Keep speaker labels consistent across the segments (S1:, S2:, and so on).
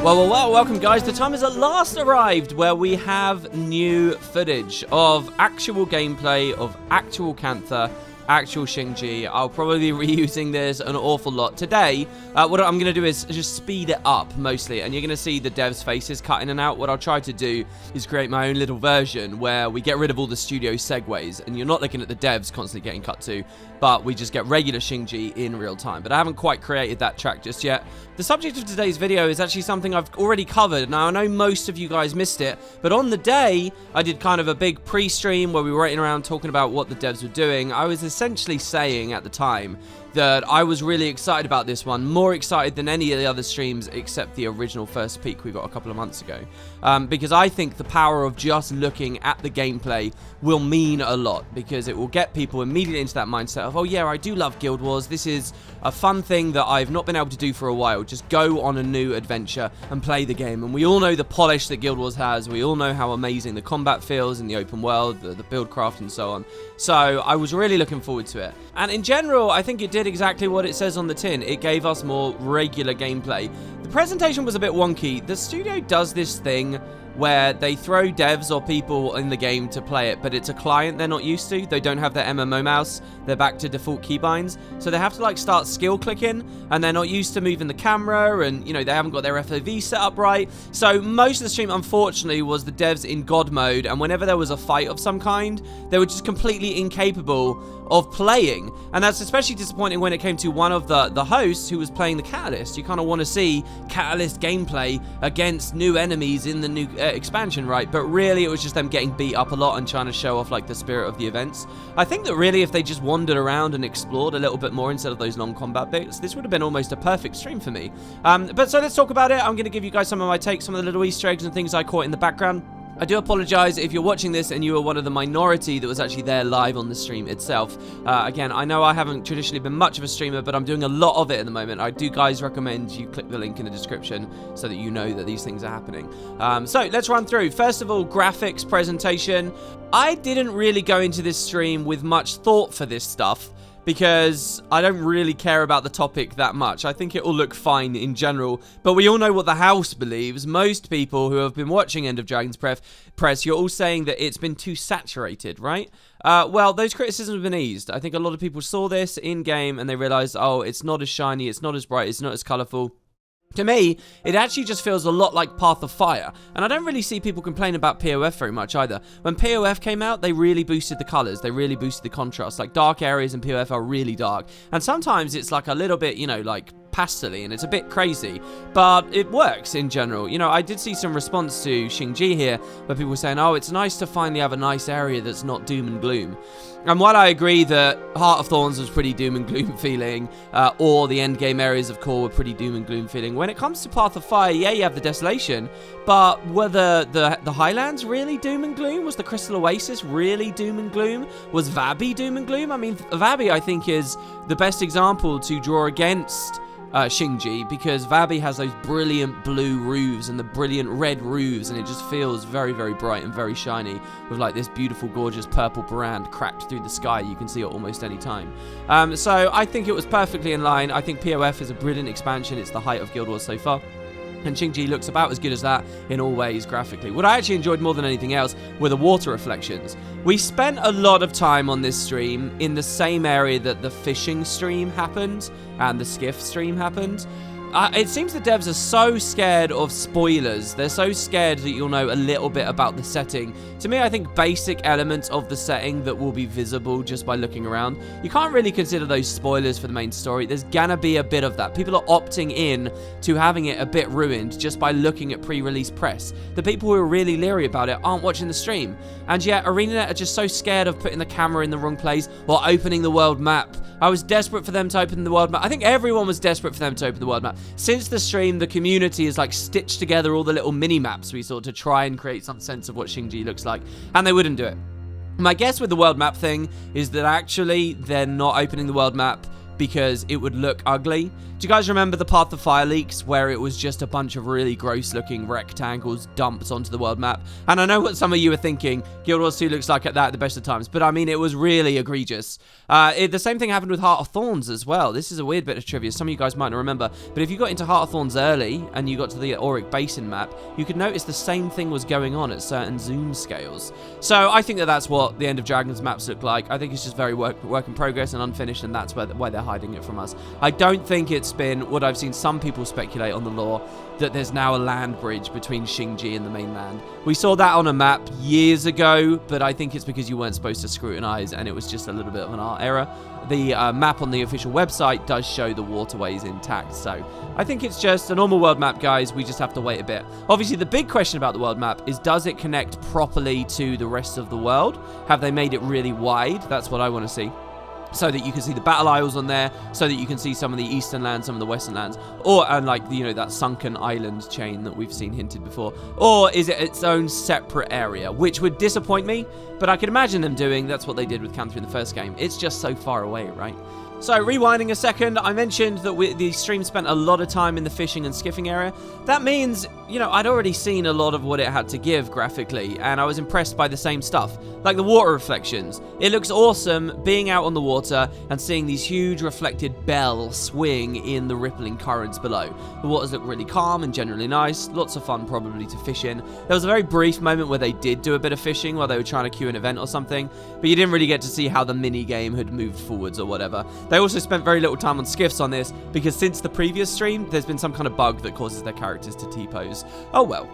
S1: Well, welcome guys. The time has at last arrived where we have new footage of actual gameplay of actual Cantha, actual Shing. I'll probably be reusing this an awful lot. Today, what I'm going to do is just speed it up mostly, and you're going to see the devs' faces cut in and out. What I'll try to do is create my own little version where we get rid of all the studio segues, and you're not looking at the devs constantly getting cut to, but we just get regular Shing in real time. But I haven't quite created that track just yet. The subject of today's video is actually something I've already covered. Now, I know most of you guys missed it, but on the day, I did kind of a big pre-stream where we were waiting around talking about what the devs were doing. I was essentially saying at the time that I was really excited about this one, more excited than any of the other streams except the original first peek we got a couple of months ago, because I think the power of just looking at the gameplay will mean a lot, because it will get people immediately into that mindset of, oh yeah, I do love Guild Wars, this is a fun thing that I've not been able to do for a while, just go on a new adventure and play the game. And we all know the polish that Guild Wars has, we all know how amazing the combat feels in the open world, the build craft and so on. So I was really looking forward to it, and in general I think it did exactly what it says on the tin. It gave us more regular gameplay. The presentation was a bit wonky. The studio does this thing where they throw devs or people in the game to play it, but it's a client they're not used to. They don't have their MMO mouse. They're back to default keybinds. So they have to like start skill clicking, and they're not used to moving the camera, and you know, they haven't got their FOV set up right. So most of the stream, unfortunately, was the devs in God mode, and whenever there was a fight of some kind, they were just completely incapable of playing. And that's especially disappointing when it came to one of the hosts who was playing the Catalyst. You kind of want to see Catalyst gameplay against new enemies in the new expansion, right? But really it was just them getting beat up a lot and trying to show off like the spirit of the events. I think that really if they just wandered around and explored a little bit more instead of those long combat bits, this would have been almost a perfect stream for me. But so let's talk about it. I'm going to give you guys some of my takes, some of the little Easter eggs and things I caught in the background. I do apologize if you're watching this and you were one of the minority that was actually there live on the stream itself. Again, I know I haven't traditionally been much of a streamer, but I'm doing a lot of it at the moment. I do, guys, recommend you click the link in the description so that you know that these things are happening. So let's run through. First of all, graphics, presentation. I didn't really go into this stream with much thought for this stuff, because I don't really care about the topic that much. I think it will look fine in general, but we all know what the house believes. Most people who have been watching End of Dragon's Press, you're all saying that it's been too saturated, right? Well, those criticisms have been eased. I think a lot of people saw this in-game and they realized, oh, it's not as shiny, it's not as bright, it's not as colorful. To me, it actually just feels a lot like Path of Fire, and I don't really see people complain about POF very much either. When POF came out, they really boosted the colors, they really boosted the contrast. Like, dark areas in POF are really dark, and sometimes it's like a little bit, you know, like pastel-y, and it's a bit crazy, but it works in general. You know, I did see some response to Shing here, where people were saying, oh, it's nice to finally have a nice area that's not doom and gloom. And while I agree that Heart of Thorns was pretty doom and gloom feeling, or the endgame areas of Core were pretty doom and gloom feeling, when it comes to Path of Fire, yeah, you have the Desolation, but were the Highlands really doom and gloom? Was the Crystal Oasis really doom and gloom? Was Vabi doom and gloom? I mean, Vabi, I think, is the best example to draw against Shing, because Vabi has those brilliant blue roofs and the brilliant red roofs, and it just feels very, very bright and very shiny with like this beautiful, gorgeous purple brand cracked through the sky. You can see it almost any time. So I think it was perfectly in line. I think POF is a brilliant expansion. It's the height of Guild Wars so far. And Shing looks about as good as that in all ways graphically. What I actually enjoyed more than anything else were the water reflections. We spent a lot of time on this stream in the same area that the fishing stream happened and the skiff stream happened. It seems the devs are so scared of spoilers. They're so scared that you'll know a little bit about the setting. To me, I think basic elements of the setting that will be visible just by looking around, you can't really consider those spoilers for the main story. There's gonna be a bit of that. People are opting in to having it a bit ruined just by looking at pre-release press. The people who are really leery about it aren't watching the stream. And yet, ArenaNet are just so scared of putting the camera in the wrong place or opening the world map. I was desperate for them to open the world map. I think everyone was desperate for them to open the world map. Since the stream, the community has like stitched together all the little mini maps we saw to try and create some sense of what Shing looks like, and they wouldn't do it. My guess with the world map thing is that actually they're not opening the world map because it would look ugly. Do you guys remember the Path of Fire leaks where it was just a bunch of really gross looking rectangles dumped onto the world map? And I know what some of you are thinking, Guild Wars 2 looks like at that at the best of times, but I mean, it was really egregious. The same thing happened with Heart of Thorns as well. This is a weird bit of trivia. Some of you guys might not remember, but if you got into Heart of Thorns early and you got to the Auric Basin map, you could notice the same thing was going on at certain zoom scales. So I think that that's what the End of Dragons maps look like. I think it's just very work in progress and unfinished, and that's why they're hiding it from us. I don't think it's been what I've seen some people speculate on the lore, that there's now a land bridge between Shing and the mainland. We saw that on a map years ago, but I think it's because you weren't supposed to scrutinize and it was just a little bit of an art error. The map on the official website does show the waterways intact, so I think it's just a normal world map, guys. We just have to wait a bit. Obviously, the big question about the world map is, does it connect properly to the rest of the world? Have they made it really wide? That's what I want to see. So that you can see the battle isles on there, so that you can see some of the eastern lands, some of the western lands, or, and like, you know, that sunken island chain that we've seen hinted before, or is it its own separate area, which would disappoint me, but I can imagine them doing. That's what they did with Cantha in the first game. It's just so far away, right? So, rewinding a second, I mentioned that the stream spent a lot of time in the fishing and skiffing area. That means, you know, I'd already seen a lot of what it had to give graphically, and I was impressed by the same stuff. Like the water reflections. It looks awesome being out on the water and seeing these huge reflected bells swing in the rippling currents below. The waters look really calm and generally nice. Lots of fun probably to fish in. There was a very brief moment where they did do a bit of fishing while they were trying to queue an event or something, but you didn't really get to see how the mini game had moved forwards or whatever. They also spent very little time on skiffs on this, because since the previous stream, there's been some kind of bug that causes their characters to T-pose. Oh well.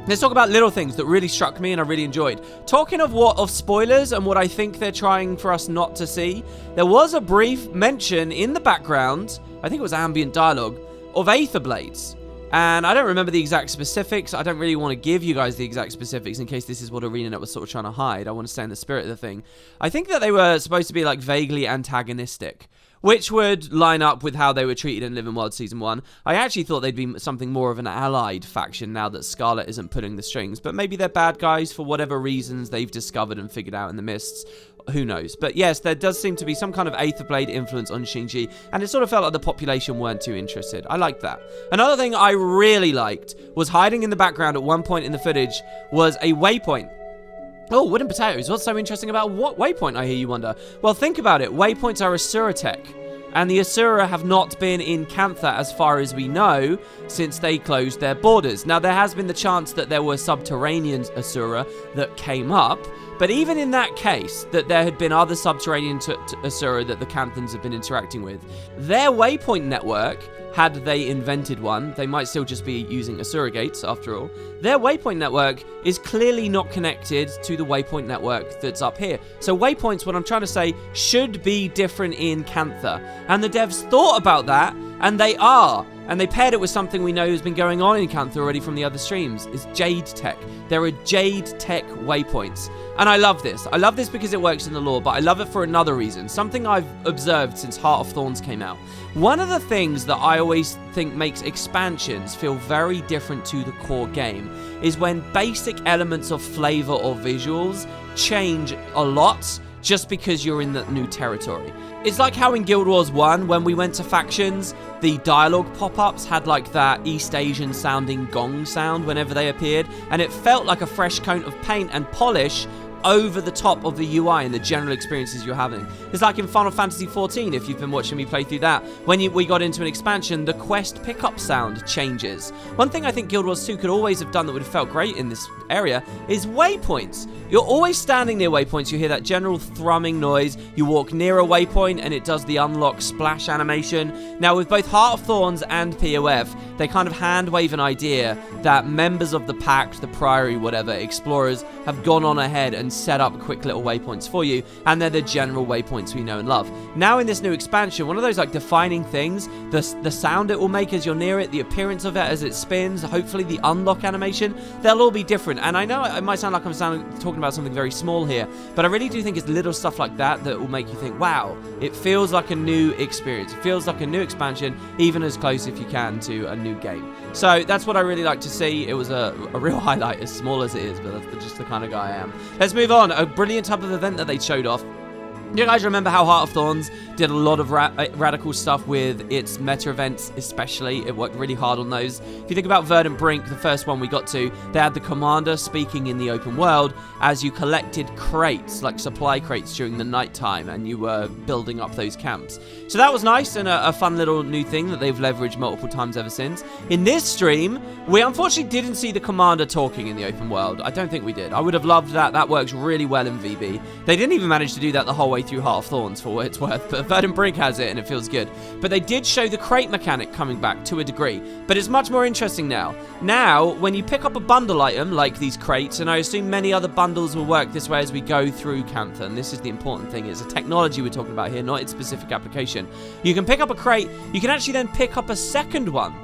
S1: Let's talk about little things that really struck me and I really enjoyed. Talking of spoilers and what I think they're trying for us not to see, there was a brief mention in the background, I think it was ambient dialogue, of Aether Blades. And I don't remember the exact specifics. I don't really want to give you guys the exact specifics in case this is what ArenaNet was sort of trying to hide. I want to stay in the spirit of the thing. I think that they were supposed to be like vaguely antagonistic, which would line up with how they were treated in Living World Season 1. I actually thought they'd be something more of an allied faction now that Scarlet isn't pulling the strings, but maybe they're bad guys for whatever reasons they've discovered and figured out in the mists. Who knows? But yes, there does seem to be some kind of Aetherblade influence on Shing, and it sort of felt like the population weren't too interested. I liked that. Another thing I really liked was hiding in the background at one point in the footage was a waypoint. Oh, WoodenPotatoes. What's so interesting about what waypoint, I hear you wonder? Well, think about it. Waypoints are Asura tech. And the Asura have not been in Cantha, as far as we know, since they closed their borders. Now, there has been the chance that there were subterranean Asura that came up, but even in that case, that there had been other subterranean Asura that the Canthans have been interacting with, their waypoint network, had they invented one, they might still just be using Asura gates after all, their waypoint network is clearly not connected to the waypoint network that's up here. So waypoints, what I'm trying to say, should be different in Cantha. And the devs thought about that, and they are. And they paired it with something we know has been going on in Cantha already from the other streams. It's Jade Tech. There are Jade Tech waypoints. And I love this. I love this because it works in the lore, but I love it for another reason. Something I've observed since Heart of Thorns came out. One of the things that I always think makes expansions feel very different to the core game is when basic elements of flavor or visuals change a lot just because you're in that new territory. It's like how in Guild Wars 1, when we went to factions, the dialogue pop-ups had like that East Asian sounding gong sound whenever they appeared, and it felt like a fresh coat of paint and polish over the top of the UI and the general experiences you're having. It's like in Final Fantasy XIV, if you've been watching me play through that. When we got into an expansion, the quest pickup sound changes. One thing I think Guild Wars 2 could always have done that would have felt great in this area is waypoints. You're always standing near waypoints, you hear that general thrumming noise, you walk near a waypoint and it does the unlock splash animation. Now with both Heart of Thorns and POF, they kind of hand wave an idea that members of the Pact, the Priory, whatever, explorers, have gone on ahead and set up quick little waypoints for you, and they're the general waypoints we know and love. Now in this new expansion, one of those like defining things, the sound it will make as you're near it, the appearance of it as it spins, hopefully the unlock animation, they'll all be different. And I know it might sound like I'm talking about something very small here, but I really do think it's little stuff like that that will make you think, wow, it feels like a new experience. It feels like a new expansion, even as close if you can to a new game. So that's what I really like to see. It was a real highlight, as small as it is, but that's just the kind of guy I am. Let's move on. A brilliant type of event that they showed off You guys remember how Heart of Thorns did a lot of radical stuff with its meta events, especially? It worked really hard on those. If you think about Verdant Brink, the first one we got to, they had the commander speaking in the open world as you collected crates, like supply crates during the nighttime, and you were building up those camps. So that was nice and a fun little new thing that they've leveraged multiple times ever since. In this stream, we unfortunately didn't see the commander talking in the open world. I don't think we did. I would have loved that. That works really well in VB. They didn't even manage to do that the whole way through Heart of Thorns, for what it's worth, but Verdant Brink has it and it feels good. But they did show the crate mechanic coming back to a degree, but it's much more interesting now. Now, when you pick up a bundle item like these crates, and I assume many other bundles will work this way as we go through Cantha, and this is the important thing, it's a technology we're talking about here, not its specific application. You can pick up a crate, you can actually then pick up a second one,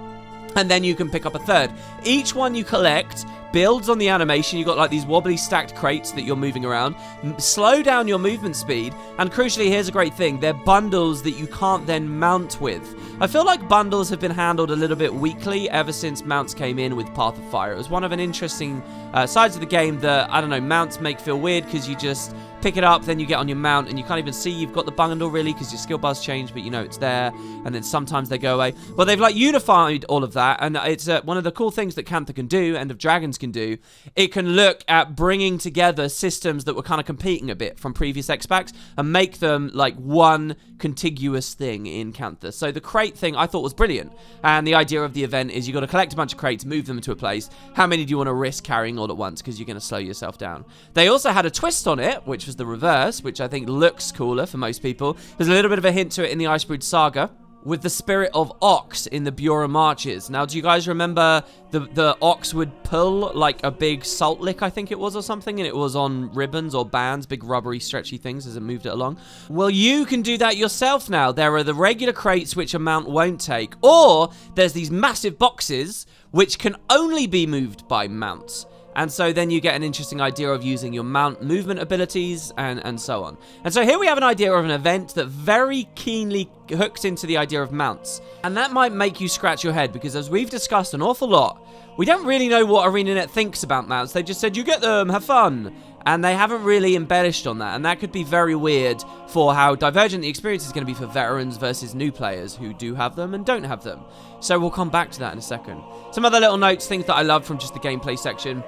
S1: and then you can pick up a third. Each one you collect builds on the animation. You've got like these wobbly stacked crates that you're moving around. Slow down your movement speed, and crucially, here's a great thing, they're bundles that you can't then mount with. I feel like bundles have been handled a little bit weakly ever since mounts came in with Path of Fire. It was one of an interesting sides of the game that, I don't know, mounts make feel weird because you just pick it up, then you get on your mount, and you can't even see you've got the bundle really because your skill bars change, but you know it's there, and then sometimes they go away. Well, they've like unified all of that, and it's one of the cool things that Cantha can do, End of Dragons can do. It can look at bringing together systems that were kind of competing a bit from previous X-Packs and make them like one contiguous thing in Cantha. So the crate thing I thought was brilliant, and the idea of the event is you got to collect a bunch of crates, move them to a place. How many do you want to risk carrying all at once, because you're going to slow yourself down? They also had a twist on it, which was the reverse, which I think looks cooler for most people. There's a little bit of a hint to it in the Icebrood Saga, with the spirit of Ox in the Bura Marches. Now, do you guys remember the Ox would pull like a big salt lick, I think it was, or something, and it was on ribbons or bands, big rubbery, stretchy things as it moved it along? Well, you can do that yourself now. There are the regular crates which a mount won't take, or there's these massive boxes which can only be moved by mounts. And so then you get an interesting idea of using your mount movement abilities and so on. And so here we have an idea of an event that very keenly hooks into the idea of mounts. And that might make you scratch your head, because as we've discussed an awful lot, we don't really know what ArenaNet thinks about mounts. They just said, you get them, have fun. And they haven't really embellished on that. And that could be very weird for how divergent the experience is going to be for veterans versus new players who do have them and don't have them. So we'll come back to that in a second. Some other little notes, things that I love from just the gameplay section.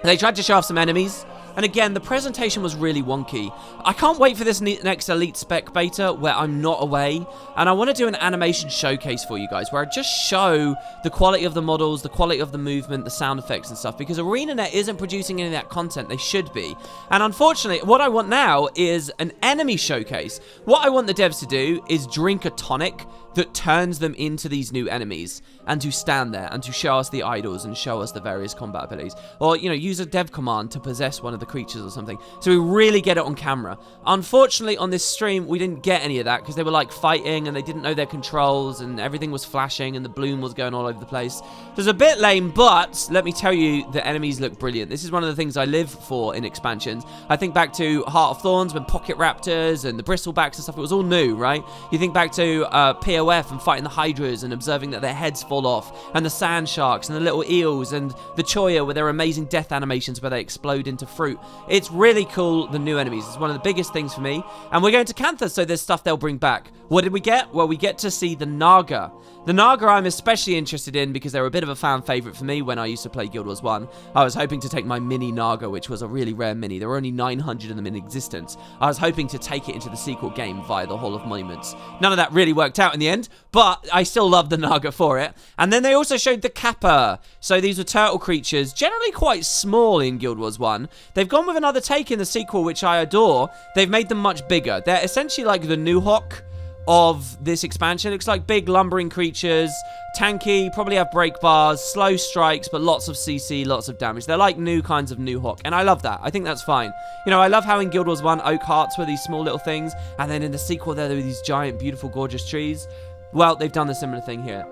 S1: They tried to show off some enemies, and again, the presentation was really wonky. I can't wait for this next Elite Spec beta where I'm not away, and I want to do an animation showcase for you guys where I just show the quality of the models, the quality of the movement, the sound effects and stuff, because ArenaNet isn't producing any of that content. They should be. And unfortunately, what I want now is an enemy showcase. What I want the devs to do is drink a tonic that turns them into these new enemies, and to stand there and to show us the idols and show us the various combat abilities, or, you know, use a dev command to possess one of the creatures or something, so we really get it on camera. Unfortunately, on this stream, we didn't get any of that because they were like fighting and they didn't know their controls and everything was flashing and the bloom was going all over the place. It was a bit lame, but let me tell you, the enemies look brilliant. This is one of the things I live for in expansions. I think back to Heart of Thorns when Pocket Raptors and the Bristlebacks and stuff, it was all new, right? You think back to POF and fighting the Hydras and observing that their heads fall off, and the Sand Sharks and the little eels and the Choya with their amazing death animations where they explode into fruit. It's really cool, the new enemies. It's one of the biggest things for me. And we're going to Cantha, so there's stuff they'll bring back. What did we get? Well, we get to see the Naga. The Naga I'm especially interested in because they're a bit of a fan favorite for me when I used to play Guild Wars 1. I was hoping to take my mini Naga, which was a really rare mini. There were only 900 of them in existence. I was hoping to take it into the sequel game via the Hall of Monuments. None of that really worked out in the end, but I still love the Naga for it. And then they also showed the Kappa. So these were turtle creatures, generally quite small in Guild Wars 1. They've gone with another take in the sequel, which I adore. They've made them much bigger. They're essentially like the Nuhawk of this expansion. It looks like big lumbering creatures, tanky, probably have break bars, slow strikes, but lots of CC, lots of damage. They're like new kinds of Nuhawk, and I love that. I think that's fine. You know, I love how in Guild Wars 1, Oak Hearts were these small little things, and then in the sequel there were these giant, beautiful, gorgeous trees. Well, they've done a similar thing here.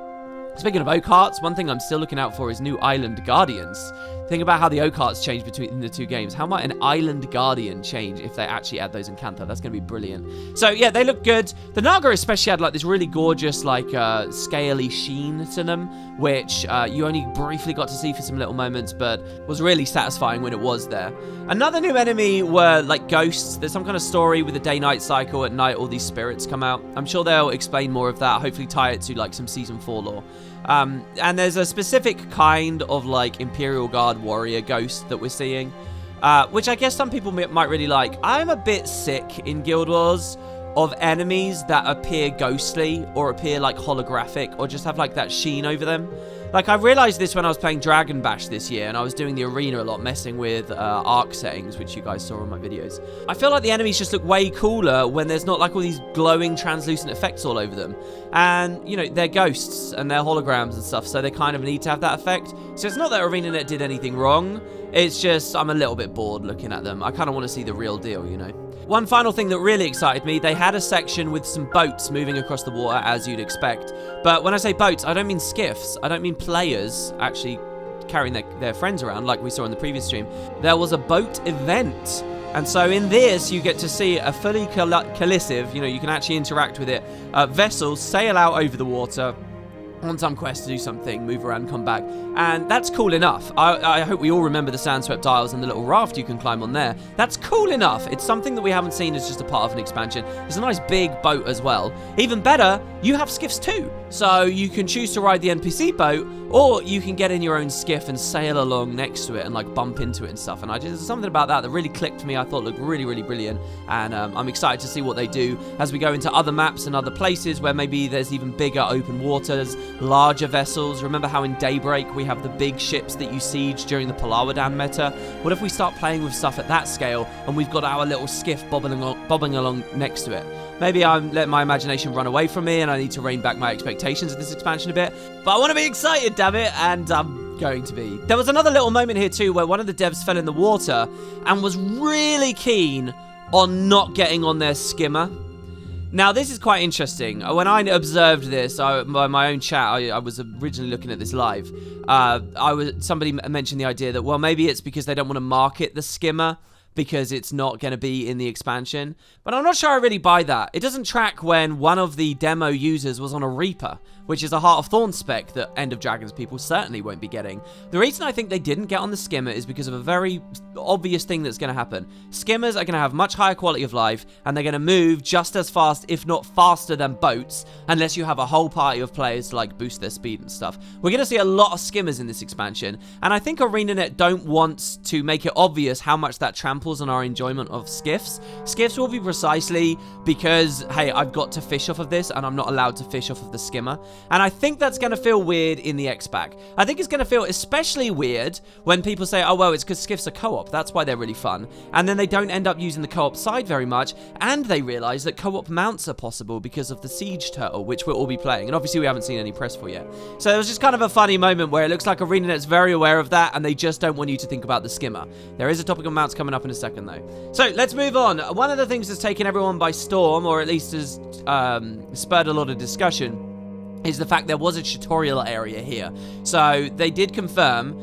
S1: Speaking of Oak Hearts, one thing I'm still looking out for is new Island Guardians. Think about how the O-Carts change between the two games. How might an Island Guardian change if they actually add those in Cantha? That's going to be brilliant. So, yeah, they look good. The Naga especially had, like, this really gorgeous, like, scaly sheen to them, which you only briefly got to see for some little moments, but was really satisfying when it was there. Another new enemy were, like, ghosts. There's some kind of story with a day-night cycle. At night, all these spirits come out. I'm sure they'll explain more of that, hopefully tie it to, like, some Season 4 lore. And there's a specific kind of, like, Imperial Guard warrior ghost that we're seeing, which I guess some people might really like. I'm a bit sick in Guild Wars of enemies that appear ghostly or appear, like, holographic or just have, like, that sheen over them. Like, I realized this when I was playing Dragon Bash this year, and I was doing the arena a lot, messing with arc settings, which you guys saw on my videos. I feel like the enemies just look way cooler when there's not, like, all these glowing, translucent effects all over them. And, you know, they're ghosts, and they're holograms and stuff, so they kind of need to have that effect. So it's not that ArenaNet did anything wrong, it's just I'm a little bit bored looking at them. I kind of want to see the real deal, you know? One final thing that really excited me, they had a section with some boats moving across the water, as you'd expect. But when I say boats, I don't mean skiffs. I don't mean players actually carrying their friends around like we saw in the previous stream. There was a boat event. And so in this, you get to see a fully collissive, you know, you can actually interact with it, vessels sail out over the water on some quest to do something, move around, come back, and that's cool enough. I hope we all remember the Sandswept Isles and the little raft you can climb on there. That's cool enough. It's something that we haven't seen as just a part of an expansion. It's a nice big boat as well. Even better, you have skiffs too. So you can choose to ride the NPC boat, or you can get in your own skiff and sail along next to it and, like, bump into it and stuff. And there's something about that really clicked for me. I thought looked really, really brilliant. And I'm excited to see what they do as we go into other maps and other places where maybe there's even bigger open waters, larger vessels. Remember how in Daybreak we have the big ships that you siege during the Palawadan meta? What if we start playing with stuff at that scale and we've got our little skiff bobbing along next to it? Maybe I'm letting my imagination run away from me and I need to rein back my expectations of this expansion a bit. But I want to be excited, damn it, and I'm going to be. There was another little moment here too where one of the devs fell in the water and was really keen on not getting on their skimmer. Now, this is quite interesting. When I observed this by my own chat, I was originally looking at this live. Somebody mentioned the idea that, well, maybe it's because they don't want to market the skimmer because it's not going to be in the expansion. But I'm not sure I really buy that. It doesn't track when one of the demo users was on a Reaper, which is a Heart of Thorn spec that End of Dragons people certainly won't be getting. The reason I think they didn't get on the skimmer is because of a very obvious thing that's going to happen. Skimmers are going to have much higher quality of life, and they're going to move just as fast, if not faster than boats, unless you have a whole party of players to, like, boost their speed and stuff. We're going to see a lot of skimmers in this expansion, and I think ArenaNet don't want to make it obvious how much that tramples on our enjoyment of skiffs. Skiffs will be precisely because, hey, I've got to fish off of this, and I'm not allowed to fish off of the skimmer. And I think that's going to feel weird in the X-Pack. I think it's going to feel especially weird when people say, oh, well, it's because skiffs are co-op. That's why they're really fun. And then they don't end up using the co-op side very much. And they realize that co-op mounts are possible because of the Siege Turtle, which we'll all be playing. And obviously we haven't seen any press for yet. So it was just kind of a funny moment where it looks like ArenaNet's very aware of that and they just don't want you to think about the skimmer. There is a topic on mounts coming up in a second, though. So let's move on. One of the things that's taken everyone by storm, or at least has spurred a lot of discussion, is the fact there was a tutorial area here. So they did confirm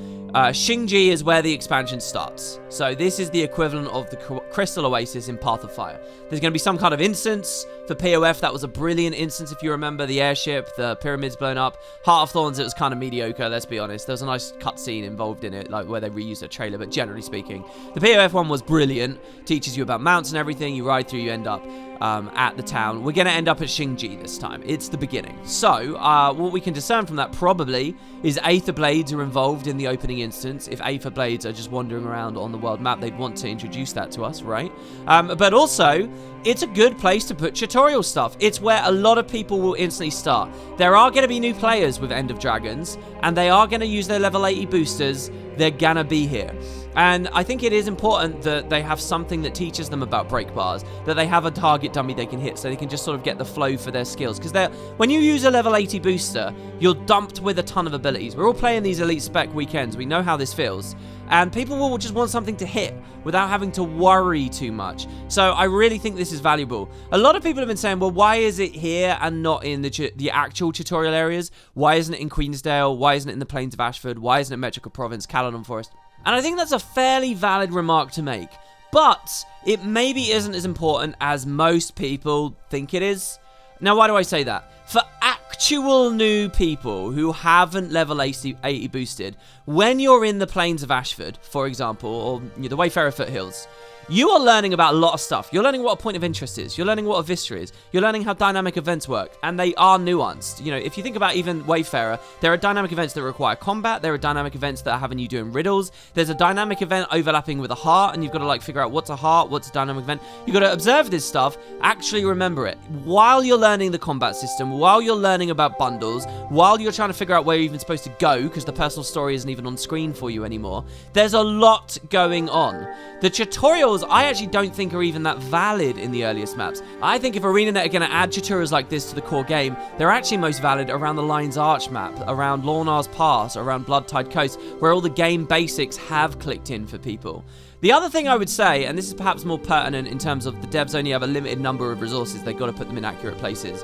S1: Shing is where the expansion starts. So this is the equivalent of the Crystal Oasis in Path of Fire. There's going to be some kind of instance for POF. That was a brilliant instance, if you remember. The airship, the pyramids blown up. Heart of Thorns, it was kind of mediocre, let's be honest. There was a nice cutscene involved in it, like where they reused a trailer, but generally speaking, the POF one was brilliant. Teaches you about mounts and everything. You ride through, you end up at the town. We're going to end up at Shing this time. It's the beginning. So, what we can discern from that probably is Aether Blades are involved in the opening instance. If Aether Blades are just wandering around on the world map, they'd want to introduce that to us, right? But also, it's a good place to put tutorial stuff. It's where a lot of people will instantly start. There are going to be new players with End of Dragons, and they are going to use their level 80 boosters. They're going to be here. And I think it is important that they have something that teaches them about break bars, that they have a target dummy they can hit so they can just sort of get the flow for their skills. Because when you use a level 80 booster, you're dumped with a ton of abilities. We're all playing these elite spec weekends. We know how this feels. And people will just want something to hit without having to worry too much. So I really think this is valuable. A lot of people have been saying, well, why is it here and not in the actual tutorial areas? Why isn't it in Queensdale? Why isn't it in the Plains of Ashford? Why isn't it Metrical Province, Caledon Forest? And I think that's a fairly valid remark to make. But it maybe isn't as important as most people think it is. Now, why do I say that? For actual new people who haven't level 80 boosted, when you're in the Plains of Ashford, for example, or the Wayfarer Foothills, you are learning about a lot of stuff. You're learning what a point of interest is. You're learning what a vista is. You're learning how dynamic events work, and they are nuanced. You know, if you think about even Wayfarer, there are dynamic events that require combat. There are dynamic events that are having you doing riddles. There's a dynamic event overlapping with a heart, and you've got to like figure out what's a heart, what's a dynamic event. You've got to observe this stuff, actually remember it. While you're learning the combat system, while you're learning about bundles, while you're trying to figure out where you're even supposed to go, because the personal story isn't even on screen for you anymore, there's a lot going on. The tutorials, I actually don't think are even that valid in the earliest maps. I think if ArenaNet are going to add tutorials like this to the core game, they're actually most valid around the Lion's Arch map, around Lornar's Pass, around Bloodtide Coast, where all the game basics have clicked in for people. The other thing I would say, and this is perhaps more pertinent in terms of the devs only have a limited number of resources, they've got to put them in accurate places.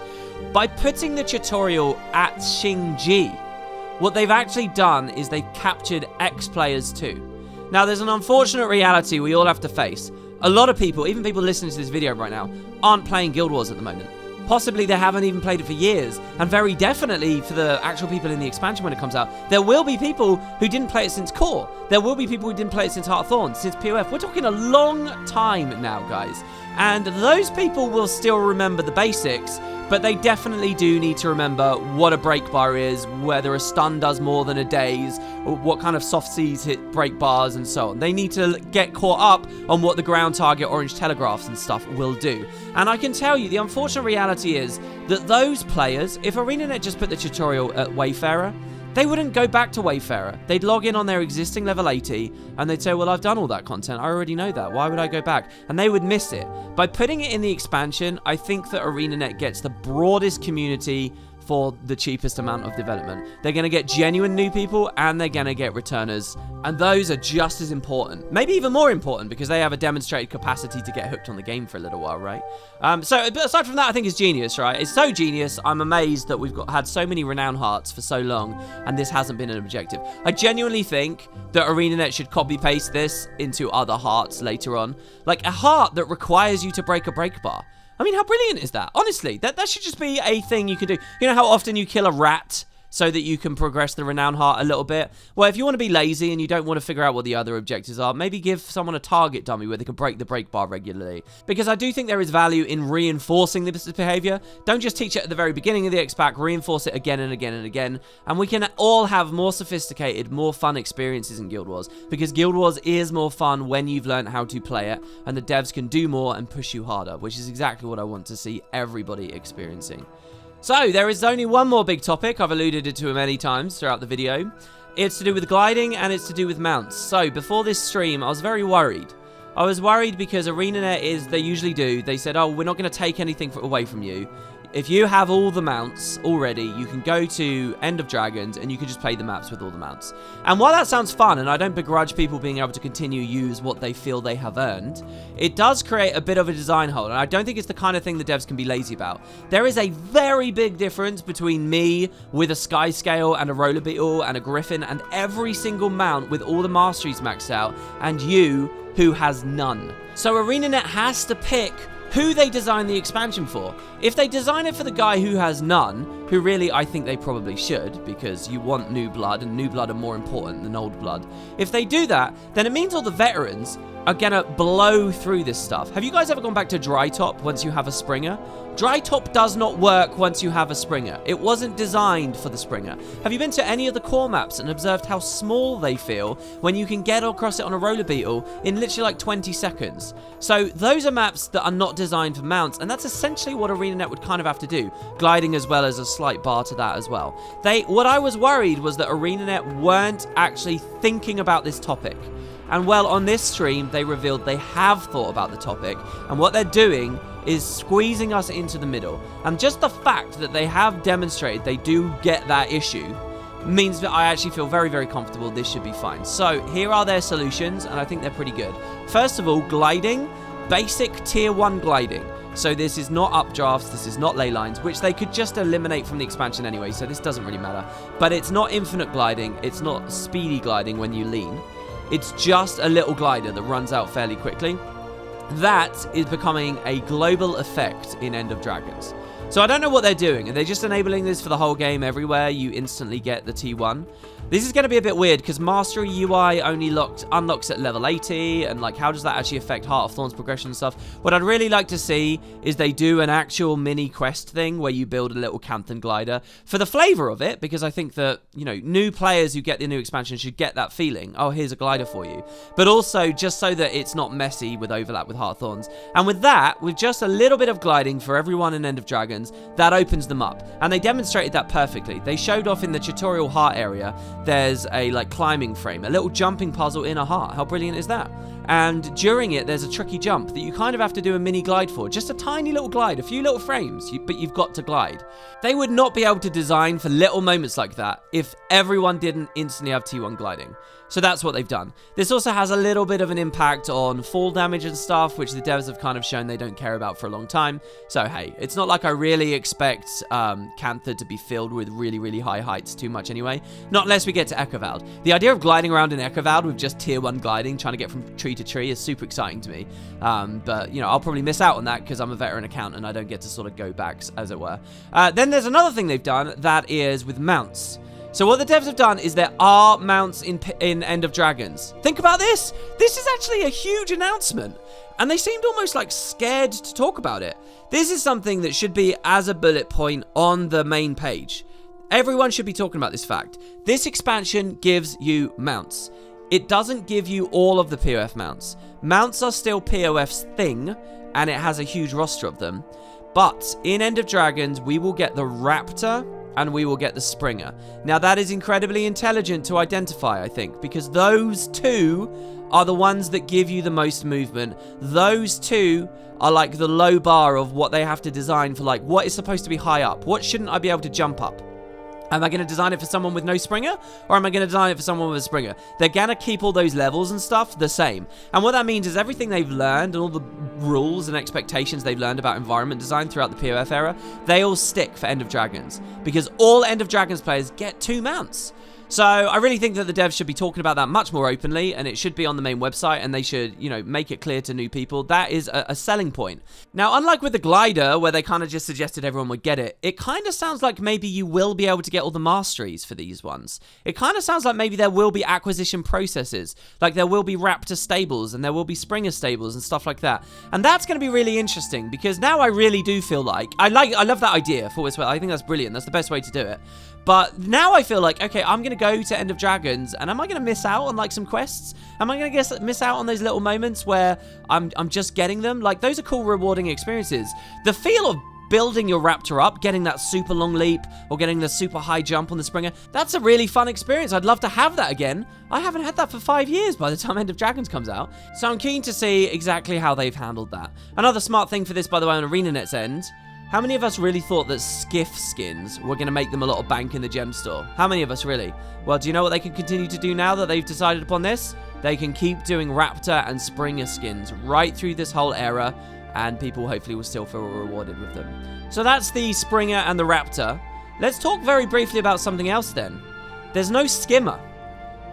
S1: By putting the tutorial at Shing, what they've actually done is they've captured ex-players too. Now, there's an unfortunate reality we all have to face. A lot of people, even people listening to this video right now, aren't playing Guild Wars at the moment. Possibly they haven't even played it for years. And very definitely for the actual people in the expansion when it comes out, there will be people who didn't play it since Core. There will be people who didn't play it since Heart of Thorn, since POF. We're talking a long time now, guys. And those people will still remember the basics, but they definitely do need to remember what a break bar is, whether a stun does more than a daze, what kind of soft Cs hit break bars, and so on. They need to get caught up on what the ground target, orange telegraphs and stuff will do. And I can tell you, the unfortunate reality is that those players, if ArenaNet just put the tutorial at Wayfarer, they wouldn't go back to Wayfarer. They'd log in on their existing level 80, and they'd say, well, I've done all that content. I already know that. Why would I go back? And they would miss it. By putting it in the expansion, I think that ArenaNet gets the broadest community for the cheapest amount of development. They're going to get genuine new people, and they're going to get returners. And those are just as important. Maybe even more important, because they have a demonstrated capacity to get hooked on the game for a little while, right? So aside from that, I think it's genius, right? It's so genius. I'm amazed that we've had so many renown hearts for so long, and this hasn't been an objective. I genuinely think that ArenaNet should copy-paste this into other hearts later on. Like a heart that requires you to break a break bar. I mean, how brilliant is that? Honestly, that should just be a thing you can do. You know how often you kill a rat so that you can progress the renown heart a little bit? Well, if you want to be lazy and you don't want to figure out what the other objectives are, maybe give someone a target dummy where they can break the break bar regularly. Because I do think there is value in reinforcing this behavior. Don't just teach it at the very beginning of the X-Pack, reinforce it again and again and again. And we can all have more sophisticated, more fun experiences in Guild Wars. Because Guild Wars is more fun when you've learned how to play it, and the devs can do more and push you harder, which is exactly what I want to see everybody experiencing. So, there is only one more big topic. I've alluded to it many times throughout the video. It's to do with gliding, and it's to do with mounts. So, before this stream, I was very worried. I was worried because ArenaNet they usually do. They said, oh, we're not going to take anything away from you. If you have all the mounts already, you can go to End of Dragons and you can just play the maps with all the mounts. And while that sounds fun, and I don't begrudge people being able to continue use what they feel they have earned, it does create a bit of a design hole, and I don't think it's the kind of thing the devs can be lazy about. There is a very big difference between me with a Sky Scale and a Roller Beetle and a Griffin and every single mount with all the masteries maxed out, and you who has none. So ArenaNet has to pick who they design the expansion for. If they design it for the guy who has none, who really I think they probably should, because you want new blood, and new blood are more important than old blood. If they do that, then it means all the veterans are gonna blow through this stuff. Have you guys ever gone back to Dry Top once you have a Springer? Dry Top does not work once you have a Springer. It wasn't designed for the Springer. Have you been to any of the core maps and observed how small they feel when you can get across it on a Roller Beetle in literally like 20 seconds? So those are maps that are not designed for mounts, and that's essentially what ArenaNet would kind of have to do. Gliding as well as a slight bar to that as well. What I was worried was that ArenaNet weren't actually thinking about this topic. And well, on this stream, they revealed they have thought about the topic, and what they're doing is squeezing us into the middle. And just the fact that they have demonstrated they do get that issue means that I actually feel very, very comfortable this should be fine. So here are their solutions, and I think they're pretty good. First of all, gliding, basic tier 1 gliding. So this is not updrafts, this is not ley lines, which they could just eliminate from the expansion anyway, so this doesn't really matter. But it's not infinite gliding, it's not speedy gliding when you lean. It's just a little glider that runs out fairly quickly. That is becoming a global effect in End of Dragons. So I don't know what they're doing. Are they just enabling this for the whole game everywhere? You instantly get the T1. This is going to be a bit weird because Mastery UI only unlocks at level 80, and like how does that actually affect Heart of Thorns progression and stuff? What I'd really like to see is they do an actual mini quest thing where you build a little Canthan glider for the flavor of it, because I think that, you know, new players who get the new expansion should get that feeling. Oh, here's a glider for you. But also just so that it's not messy with overlap with Heart of Thorns. And with that, with just a little bit of gliding for everyone in End of Dragons, that opens them up. And they demonstrated that perfectly. They showed off in the tutorial heart area. There's a like climbing frame, a little jumping puzzle in a heart. How brilliant is that? And during it, there's a tricky jump that you kind of have to do a mini glide for. Just a tiny little glide, a few little frames, but you've got to glide. They would not be able to design for little moments like that if everyone didn't instantly have T1 gliding. So that's what they've done. This also has a little bit of an impact on fall damage and stuff, which the devs have kind of shown they don't care about for a long time. So hey, it's not like I really expect Cantha to be filled with really, really high heights too much anyway. Not unless we get to Echovald. The idea of gliding around in Echovald with just tier 1 gliding, trying to get from tree to tree, is super exciting to me. But, you know, I'll probably miss out on that because I'm a veteran account and I don't get to sort of go back, as it were. Then there's another thing they've done, that is with mounts. So what the devs have done is there are mounts in End of Dragons. Think about this. This is actually a huge announcement. And they seemed almost like scared to talk about it. This is something that should be as a bullet point on the main page. Everyone should be talking about this fact. This expansion gives you mounts. It doesn't give you all of the POF mounts. Mounts are still POF's thing, and it has a huge roster of them. But in End of Dragons, we will get the Raptor, and we will get the Springer. Now, that is incredibly intelligent to identify, I think, because those two are the ones that give you the most movement. Those two are like the low bar of what they have to design for, like, what is supposed to be high up? What shouldn't I be able to jump up? Am I going to design it for someone with no Springer? Or am I going to design it for someone with a Springer? They're going to keep all those levels and stuff the same. And what that means is everything they've learned and all the rules and expectations they've learned about environment design throughout the POF era, they all stick for End of Dragons. Because all End of Dragons players get 2 mounts. So I really think that the devs should be talking about that much more openly, and it should be on the main website, and they should, you know, make it clear to new people. That is a selling point. Now, unlike with the glider, where they kind of just suggested everyone would get it, it kind of sounds like maybe you will be able to get all the masteries for these ones. It kind of sounds like maybe there will be acquisition processes, like there will be Raptor stables, and there will be Springer stables and stuff like that. And that's going to be really interesting, because now I really do feel like, I love that idea for what's well. I think that's brilliant. That's the best way to do it. But now I feel like, okay, I'm going to go to End of Dragons, and am I going to miss out on, like, some quests? Am I going to miss out on those little moments where I'm just getting them? Like, those are cool, rewarding experiences. The feel of building your Raptor up, getting that super long leap, or getting the super high jump on the Springer, that's a really fun experience. I'd love to have that again. I haven't had that for 5 years by the time End of Dragons comes out. So I'm keen to see exactly how they've handled that. Another smart thing for this, by the way, on ArenaNet's end, how many of us really thought that skiff skins were going to make them a lot of bank in the gem store? How many of us really? Well, do you know what they can continue to do now that they've decided upon this? They can keep doing Raptor and Springer skins right through this whole era, and people hopefully will still feel rewarded with them. So that's the Springer and the Raptor. Let's talk very briefly about something else then. There's no skimmer.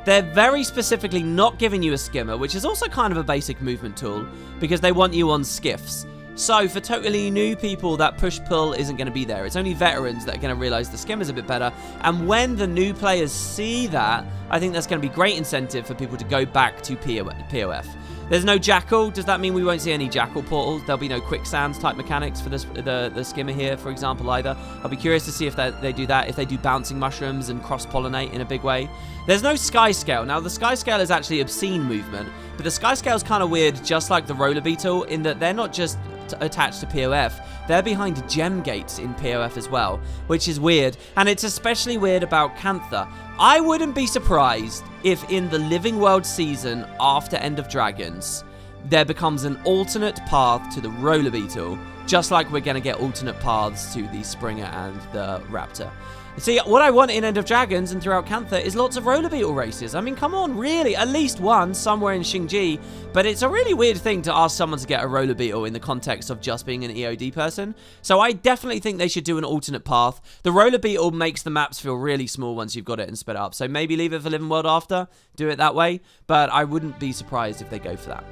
S1: They're very specifically not giving you a skimmer, which is also kind of a basic movement tool, because they want you on skiffs. So, for totally new people, that push-pull isn't going to be there. It's only veterans that are going to realize the skimmer's a bit better. And when the new players see that, I think that's going to be great incentive for people to go back to POF. There's no Jackal. Does that mean we won't see any Jackal portals? There'll be no quicksands type mechanics for the skimmer here, for example, either. I'll be curious to see if they do that, if they do bouncing mushrooms and cross-pollinate in a big way. There's no Sky Scale. Now, the Sky Scale is actually obscene movement, but the Sky Scale is kind of weird, just like the Roller Beetle, in that they're not just attached to POF, they're behind gem gates in POF as well, which is weird, and it's especially weird about Cantha. I wouldn't be surprised if in the Living World season after End of Dragons, there becomes an alternate path to the Roller Beetle, just like we're going to get alternate paths to the Springer and the Raptor. See, what I want in End of Dragons and throughout Cantha is lots of roller beetle races. I mean, come on, really, at least one somewhere in Shing. But it's a really weird thing to ask someone to get a roller beetle in the context of just being an EOD person. So I definitely think they should do an alternate path. The roller beetle makes the maps feel really small once you've got it and split up. So maybe leave it for Living World after, do it that way. But I wouldn't be surprised if they go for that.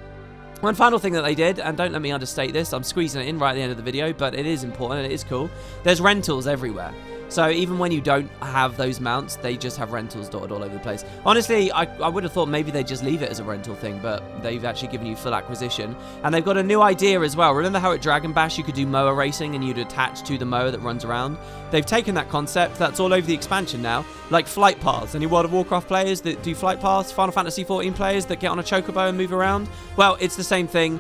S1: One final thing that they did, and don't let me understate this, I'm squeezing it in right at the end of the video, but it is important and it is cool. There's rentals everywhere. So even when you don't have those mounts, they just have rentals dotted all over the place. Honestly, I would have thought maybe they'd just leave it as a rental thing, but they've actually given you full acquisition. And they've got a new idea as well. Remember how at Dragon Bash you could do mower racing and you'd attach to the mower that runs around? They've taken that concept, that's all over the expansion now, like flight paths. Any World of Warcraft players that do flight paths? Final Fantasy XIV players that get on a chocobo and move around? Well, it's the same thing.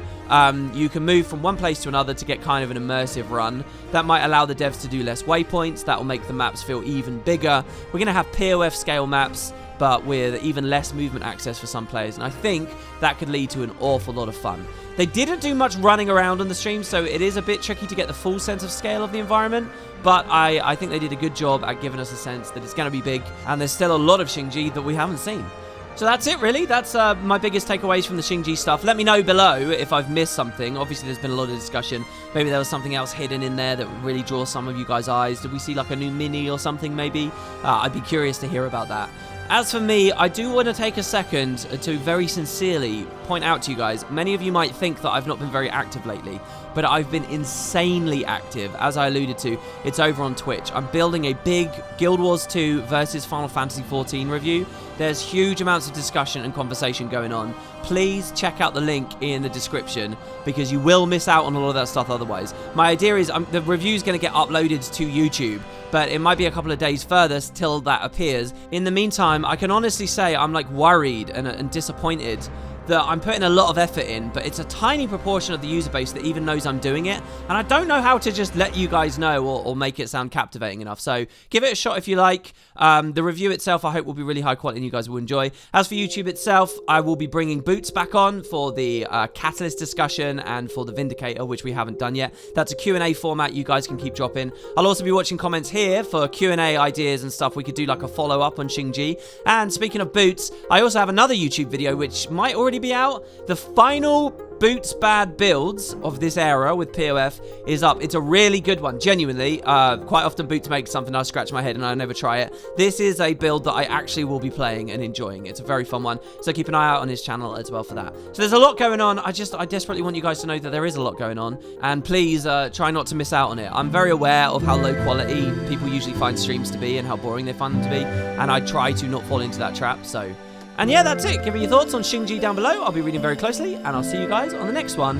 S1: You can move from one place to another to get kind of an immersive run. That might allow the devs to do less waypoints. That will make the maps feel even bigger. We're going to have POF scale maps, but with even less movement access for some players. And I think that could lead to an awful lot of fun. They didn't do much running around on the stream, so it is a bit tricky to get the full sense of scale of the environment. But I think they did a good job at giving us a sense that it's going to be big. And there's still a lot of Shing that we haven't seen. So that's it, really. That's my biggest takeaways from the Shing stuff. Let me know below if I've missed something. Obviously, there's been a lot of discussion. Maybe there was something else hidden in there that really draws some of you guys' eyes. Did we see like a new mini or something, maybe? I'd be curious to hear about that. As for me, I do want to take a second to very sincerely point out to you guys, many of you might think that I've not been very active lately, but I've been insanely active. As I alluded to, it's over on Twitch. I'm building a big Guild Wars 2 versus Final Fantasy XIV review. There's huge amounts of discussion and conversation going on. Please check out the link in the description because you will miss out on a lot of that stuff otherwise. My idea is the review's going to get uploaded to YouTube, but it might be a couple of days further till that appears. In the meantime, I can honestly say I'm like worried and disappointed that I'm putting a lot of effort in, but it's a tiny proportion of the user base that even knows I'm doing it, and I don't know how to just let you guys know or make it sound captivating enough. So give it a shot if you like. The review itself I hope will be really high quality and you guys will enjoy. As for YouTube itself, I will be bringing Boots back on for the Catalyst discussion and for the Vindicator, which we haven't done yet. That's a Q&A format you guys can keep dropping. I'll also be watching comments here for Q&A ideas and stuff. We could do like a follow-up on Shing. And speaking of Boots, I also have another YouTube video which might already be out. The final Boots bad builds of this era with POF is up. It's a really good one, genuinely. Quite often Boots makes something, I scratch my head and I never try it. This is a build that I actually will be playing and enjoying. It's a very fun one, so keep an eye out on his channel as well for that. So there's a lot going on. I desperately want you guys to know that there is a lot going on, and please try not to miss out on it. I'm very aware of how low quality people usually find streams to be and how boring they find them to be, and I try to not fall into that trap, so... And yeah, that's it. Give me your thoughts on Shing down below. I'll be reading very closely, and I'll see you guys on the next one.